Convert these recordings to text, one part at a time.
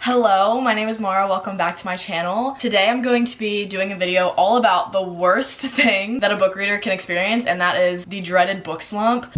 Hello, my name is Mara. Welcome back to my channel. Today I'm going to be doing a video all about the worst thing that a book reader can experience, and that is the dreaded book slump.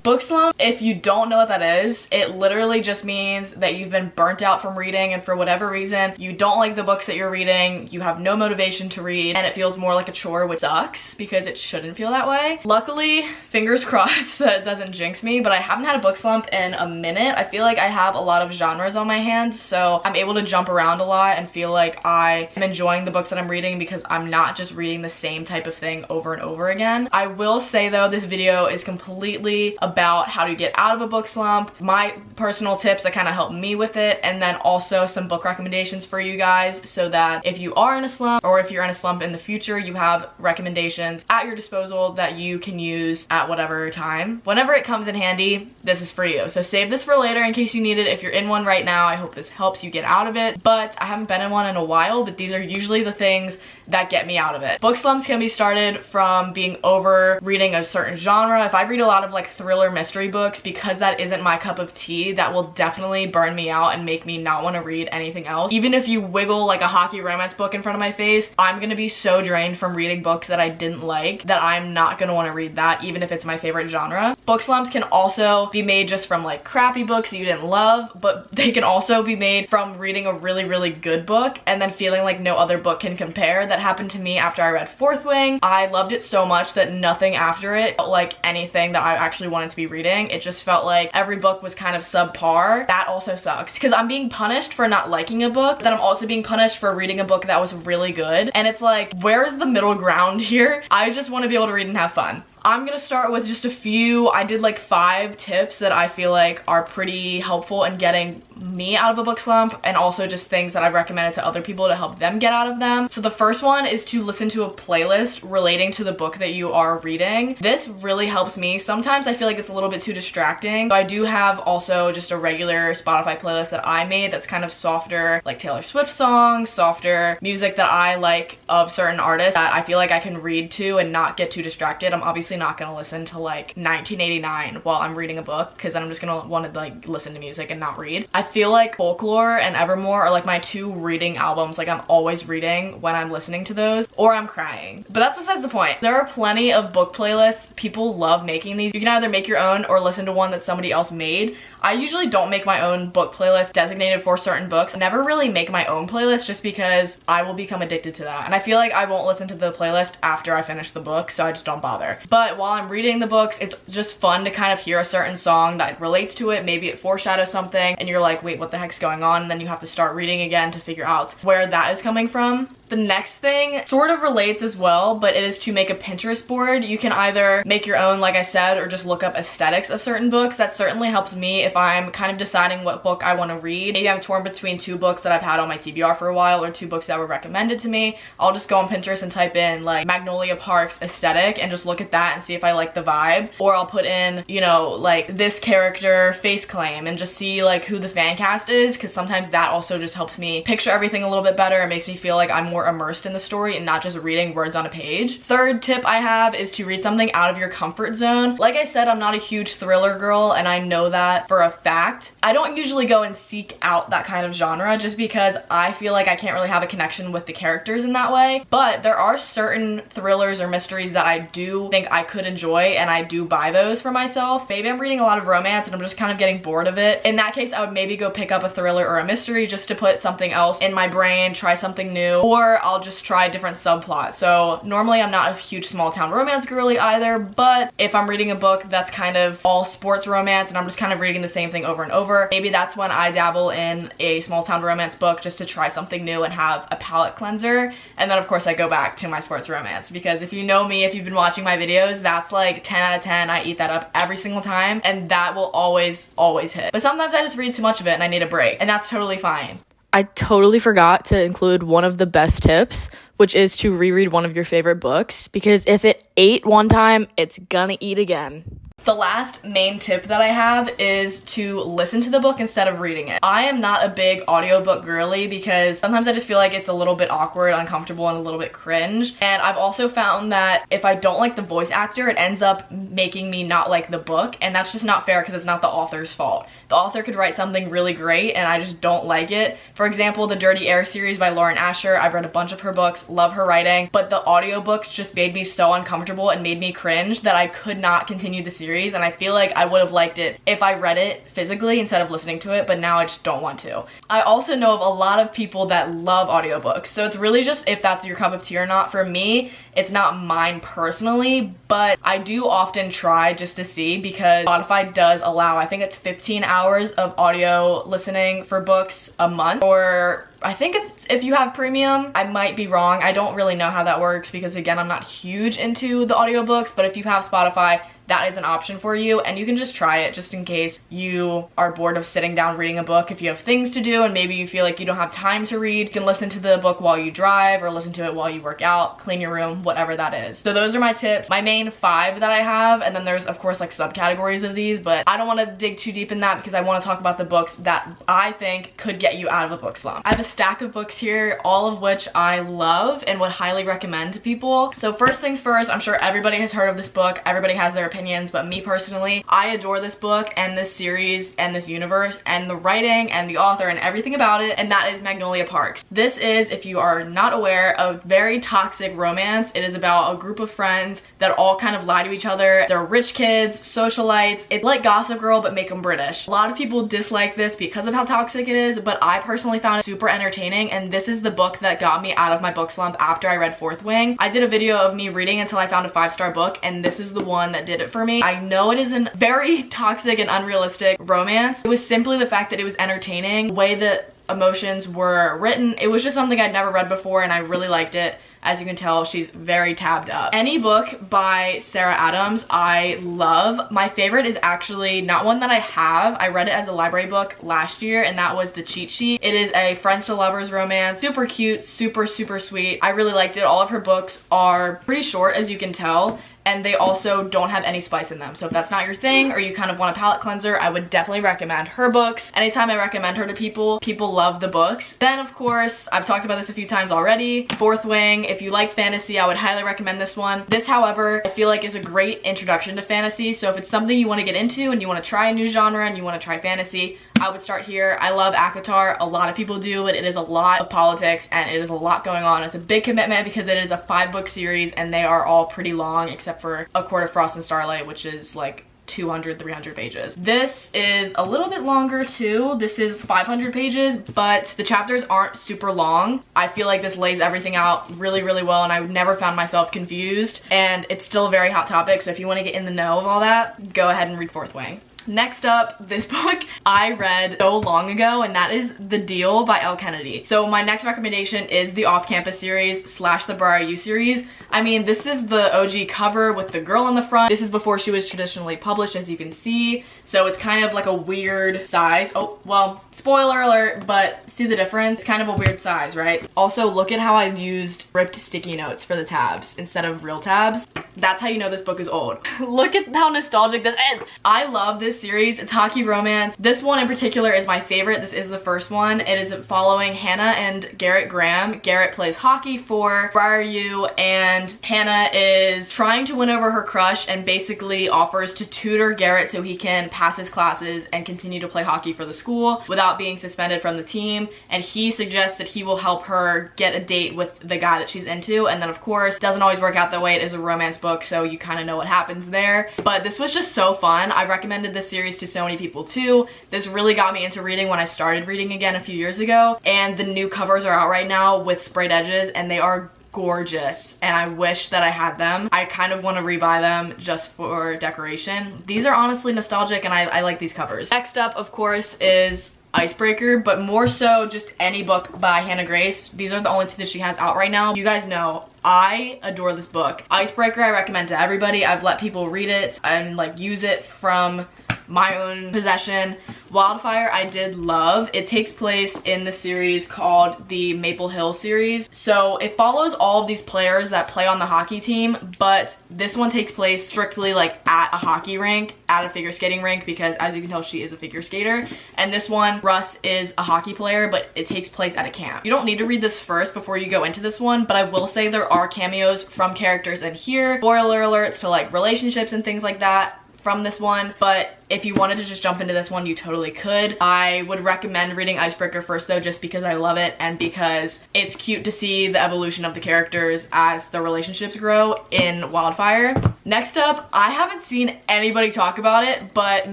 Book slump, if you don't know what that is, it literally just means that you've been burnt out from reading and for whatever reason, you don't like the books that you're reading, you have no motivation to read, and it feels more like a chore, which sucks because it shouldn't feel that way. Luckily, fingers crossed that it doesn't jinx me, but I haven't had a book slump in a minute. I feel like I have a lot of genres on my hands, so I'm able to jump around a lot and feel like I am enjoying the books that I'm reading because I'm not just reading the same type of thing over and over again. I will say though, this video is completely about how to get out of a book slump, my personal tips that kind of help me with it, and then also some book recommendations for you guys so that if you are in a slump or if you're in a slump in the future, you have recommendations at your disposal that you can use at whatever time. Whenever it comes in handy, this is for you. So save this for later in case you need it. If you're in one right now, I hope this helps you get out of it. But I haven't been in one in a while, but these are usually the things that get me out of it. Book slumps can be started from being over reading a certain genre. If I read a lot of like thriller mystery books, because that isn't my cup of tea, that will definitely burn me out and make me not want to read anything else. Even if you wiggle like a hockey romance book in front of my face, I'm gonna be so drained from reading books that I didn't like that I'm not gonna want to read that, even if it's my favorite genre. Book slumps can also be made just from like crappy books that you didn't love, but they can also be made from reading a really good book and then feeling like no other book can compare. That happened to me after I read Fourth Wing. I loved it so much that nothing after it felt like anything that I actually wanted to be reading. It just felt like every book was kind of subpar. That also sucks because I'm being punished for not liking a book, then I'm also being punished for reading a book that was really good, and it's like, where's the middle ground here? I just want to be able to read and have fun. I'm gonna start with just a few. I did like 5 tips that I feel like are pretty helpful in getting me out of a book slump, and also just things that I've recommended to other people to help them get out of them. So the first one is to listen to a playlist relating to the book that you are reading. This really helps me. Sometimes I feel like it's a little bit too distracting. So I do have also just a regular Spotify playlist that I made that's kind of softer, like Taylor Swift songs, softer music that I like of certain artists that I feel like I can read to and not get too distracted. I'm obviously not gonna listen to like 1989 while I'm reading a book because then I'm just gonna want to like listen to music and not read. I feel like Folklore and Evermore are like my 2 reading albums. Like I'm always reading when I'm listening to those, or I'm crying. But that's besides the point. There are plenty of book playlists. People love making these. You can either make your own or listen to one that somebody else made. I usually don't make my own book playlist designated for certain books. I never really make my own playlist just because I will become addicted to that. And I feel like I won't listen to the playlist after I finish the book, so I just don't bother. But while I'm reading the books, it's just fun to kind of hear a certain song that relates to it. Maybe it foreshadows something and you're like, wait, what the heck's going on? And then you have to start reading again to figure out where that is coming from. The next thing sort of relates as well, but it is to make a Pinterest board. You can either make your own, like I said, or just look up aesthetics of certain books. That certainly helps me if I'm kind of deciding what book I want to read. Maybe I'm torn between 2 books that I've had on my TBR for a while or 2 books that were recommended to me. I'll just go on Pinterest and type in like Magnolia Park's aesthetic and just look at that and see if I like the vibe. Or I'll put in, you know, like this character face claim and just see like who the fan cast is, because sometimes that also just helps me picture everything a little bit better. It makes me feel like I'm more immersed in the story and not just reading words on a page. Third tip I have is to read something out of your comfort zone. Like I said, I'm not a huge thriller girl, and I know that for a fact. I don't usually go and seek out that kind of genre just because I feel like I can't really have a connection with the characters in that way. But there are certain thrillers or mysteries that I do think I could enjoy, and I do buy those for myself. Maybe I'm reading a lot of romance and I'm just kind of getting bored of it. In that case, I would maybe go pick up a thriller or a mystery just to put something else in my brain, try something new, or I'll just try a different subplot. So normally I'm not a huge small town romance girly either, but if I'm reading a book that's kind of all sports romance and I'm just kind of reading the same thing over and over, maybe that's when I dabble in a small town romance book just to try something new and have a palate cleanser. And then of course I go back to my sports romance, because if you know me, if you've been watching my videos, that's like 10 out of 10. I eat that up every single time, and that will always hit. But sometimes I just read too much of it and I need a break, and that's totally fine. I totally forgot to include one of the best tips, which is to reread one of your favorite books, because if it ate one time, it's gonna eat again. The last main tip that I have is to listen to the book instead of reading it. I am not a big audiobook girly because sometimes I just feel like it's a little bit awkward, uncomfortable, and a little bit cringe. And I've also found that if I don't like the voice actor, it ends up making me not like the book, and that's just not fair because it's not the author's fault. The author could write something really great and I just don't like it. For example, the Dirty Air series by Lauren Asher, I've read a bunch of her books, love her writing, but the audiobooks just made me so uncomfortable and made me cringe that I could not continue the series, and I feel like I would have liked it if I read it physically instead of listening to it, but now I just don't want to. I also know of a lot of people that love audiobooks, so it's really just if that's your cup of tea or not. For me, it's not mine personally, but I do often try just to see because Spotify does allow, I think it's 15 hours of audio listening for books a month, or I think if you have premium. I might be wrong. I don't really know how that works because again, I'm not huge into the audiobooks, but if you have Spotify, that is an option for you, and you can just try it just in case you are bored of sitting down reading a book. If you have things to do and maybe you feel like you don't have time to read, you can listen to the book while you drive or listen to it while you work out, clean your room, whatever that is. So those are my tips, my main 5 that I have, and then there's of course like subcategories of these, but I don't want to dig too deep in that because I want to talk about the books that I think could get you out of a book slump. I have a stack of books here, all of which I love and would highly recommend to people. So first things first, I'm sure everybody has heard of this book, everybody has their opinions, but me personally, I adore this book and this series and this universe and the writing and the author and everything about it, and that is Magnolia Parks. This is, if you are not aware, a very toxic romance. It is about a group of friends that all kind of lie to each other. They're rich kids, socialites. It's like Gossip Girl, but make them British. A lot of people dislike this because of how toxic it is, but I personally found it super entertaining, and this is the book that got me out of my book slump after I read Fourth Wing. I did a video of me reading until I found a 5-star book, and this is the one that did it for me. I know it is a very toxic and unrealistic romance. It was simply the fact that it was entertaining, the way that emotions were written. It was just something I'd never read before, and I really liked it. As you can tell, she's very tabbed up. Any book by Sarah Adams I love. My favorite is actually not one that I have. I read it as a library book last year, and that was The Cheat Sheet. It is a friends to lovers romance. Super cute, super sweet. I really liked it. All of her books are pretty short, as you can tell, and they also don't have any spice in them. So if that's not your thing or you kind of want a palate cleanser, I would definitely recommend her books. Anytime I recommend her to people, people love the books. Then of course, I've talked about this a few times already, Fourth Wing. If you like fantasy, I would highly recommend this one. This, however, I feel like is a great introduction to fantasy. So if it's something you want to get into and you want to try a new genre and you want to try fantasy, I would start here. I love ACOTAR. A lot of people do, but it is a lot of politics and it is a lot going on. It's a big commitment because it is a 5-book series and they are all pretty long except for A Court of Frost and Starlight, which is like 200-300 pages. This is a little bit longer too. This is 500 pages, but the chapters aren't super long. I feel like this lays everything out really well, and I never found myself confused, and it's still a very hot topic, so if you want to get in the know of all that, go ahead and read Fourth Wing. Next up, this book I read so long ago, and that is The Deal by Elle Kennedy. So my next recommendation is the Off-Campus series / the Briar U series. I mean, this is the OG cover with the girl on the front. This is before she was traditionally published, as you can see. So it's kind of like a weird size. Oh, well, spoiler alert, but see the difference? It's kind of a weird size, right? Also, look at how I've used ripped sticky notes for the tabs instead of real tabs. That's how you know this book is old. Look at how nostalgic this is. I love this series. It's hockey romance. This one in particular is my favorite. This is the first one. It is following Hannah and Garrett Graham. Garrett plays hockey for Briar U, and Hannah is trying to win over her crush and basically offers to tutor Garrett so he can pass his classes and continue to play hockey for the school without being suspended from the team. And he suggests that he will help her get a date with the guy that she's into, and then of course doesn't always work out that way. It is a romance book, so you kind of know what happens there. But this was just so fun. I recommended this series to so many people too. This really got me into reading when I started reading again a few years ago, and the new covers are out right now with sprayed edges, and they are gorgeous, and I wish that I had them. I kind of want to rebuy them just for decoration. These are honestly nostalgic, and I like these covers. Next up, of course, is Icebreaker, but more so just any book by Hannah Grace. These are the only 2 that she has out right now. You guys know I adore this book. Icebreaker I recommend to everybody. I've let people read it and like use it from my own possession. Wildfire I did love. It takes place in the series called the Maple Hill series. So it follows all of these players that play on the hockey team, but this one takes place strictly like at a hockey rink, at a figure skating rink, because as you can tell, she is a figure skater. And this one, Russ is a hockey player, but it takes place at a camp. You don't need to read this first before you go into this one, but I will say there are cameos from characters in here. Spoiler alerts to like relationships and things like that from this one, but if you wanted to just jump into this one, you totally could. I would recommend reading Icebreaker first though, just because I love it and because it's cute to see the evolution of the characters as the relationships grow in Wildfire. Next up, I haven't seen anybody talk about it, but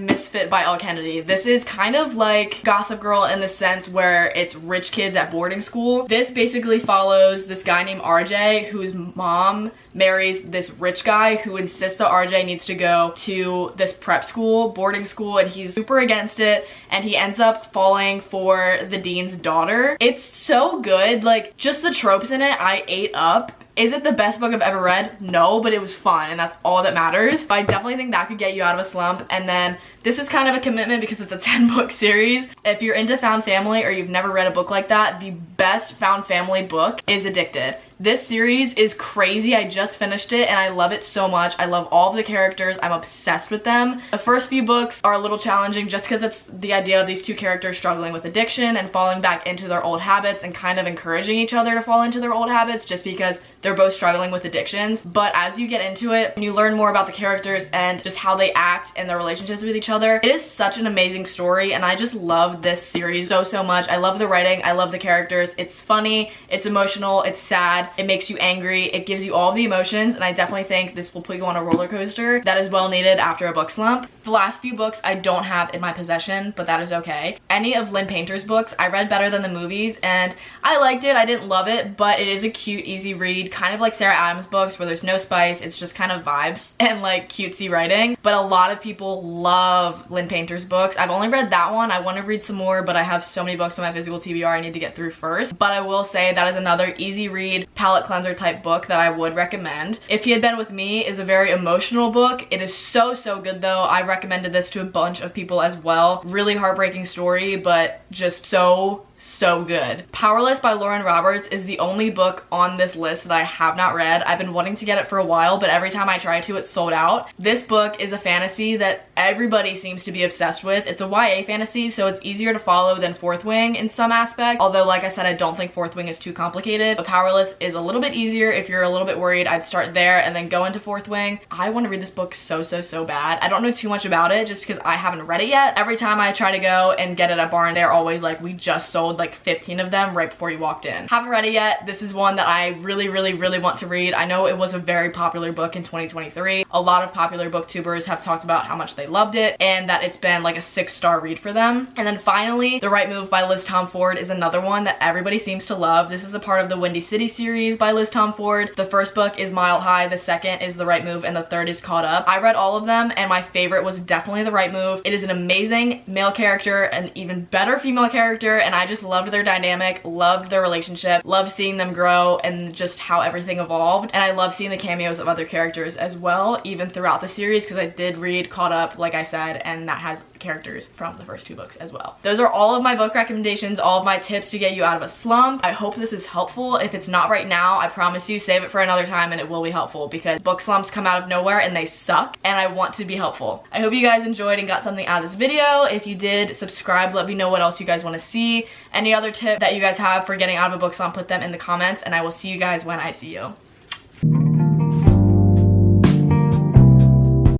Misfit by Elle Kennedy. This is kind of like Gossip Girl in the sense where it's rich kids at boarding school. This basically follows this guy named RJ whose mom marries this rich guy who insists that RJ needs to go to this prep school, boarding school, and he's super against it, and he ends up falling for the dean's daughter. It's so good, like just the tropes in it I ate up. Is it the best book I've ever read? No, but it was fun and that's all that matters. But I definitely think that could get you out of a slump. And then this is kind of a commitment because it's a 10-book series. If you're into found family or you've never read a book like that, the best found family book is Addicted. This series is crazy. I just finished it and I love it so much. I love all of the characters. I'm obsessed with them. The first few books are a little challenging just because it's the idea of these two characters struggling with addiction and falling back into their old habits and kind of encouraging each other to fall into their old habits just because they're both struggling with addictions. But as you get into it and you learn more about the characters and just how they act and their relationships with each other, it is such an amazing story and I just love this series so much. I love the writing. I love the characters. It's funny. It's emotional. It's sad. It makes you angry. It gives you all the emotions, and I definitely think this will put you on a roller coaster that is well needed after a book slump. The last few books I don't have in my possession, but that is okay. Any of Lynn Painter's books I read better than the movies, and I liked it. I didn't love it, but it is a cute, easy read, kind of like Sarah Adams books where there's no spice. It's just kind of vibes and like cutesy writing. But a lot of people love Lynn Painter's books. I've only read that one. I want to read some more, but I have so many books on my physical TBR I need to get through first. But I will say that is another easy read, palette cleanser type book that I would recommend. If He Had Been With Me is a very emotional book. It is so good though. I recommended this to a bunch of people as well. Really heartbreaking story, but just so good. Powerless by Lauren Roberts is the only book on this list that I have not read. I've been wanting to get it for a while, but every time I try to, it's sold out. This book is a fantasy that everybody seems to be obsessed with. It's a YA fantasy, so it's easier to follow than Fourth Wing in some aspect. Although, like I said, I don't think Fourth Wing is too complicated. But Powerless is a little bit easier. If you're a little bit worried, I'd start there and then go into Fourth Wing. I want to read this book so bad. I don't know too much about it just because I haven't read it yet. Every time I try to go and get it at Barnes, they're always like, we just sold like 15 of them right before you walked in. Haven't read it yet. This is one that I really want to read. I know it was a very popular book in 2023. A lot of popular booktubers have talked about how much they loved it and that it's been like a 6-star read for them. And then finally, The Right Move by Liz Tom Ford is another one that everybody seems to love. This is a part of the Windy City series by Liz Tom Ford. The first book is Mile High, the second is The Right Move, and the third is Caught Up. I read all of them and my favorite was definitely The Right Move. It is an amazing male character, an even better female character, and I just loved their dynamic, loved their relationship, loved seeing them grow and just how everything evolved. And I love seeing the cameos of other characters as well, even throughout the series, because I did read Caught Up, like I said, and that has characters from the first 2 books as well. Those are all of my book recommendations, all of my tips to get you out of a slump. I hope this is helpful. If it's not right now, I promise you, save it for another time and it will be helpful, because book slumps come out of nowhere and they suck, and I want to be helpful. I hope you guys enjoyed and got something out of this video. If you did, subscribe, let me know what else you guys want to see. Any other tip that you guys have for getting out of a book slump, put them in the comments, and I will see you guys when I see you.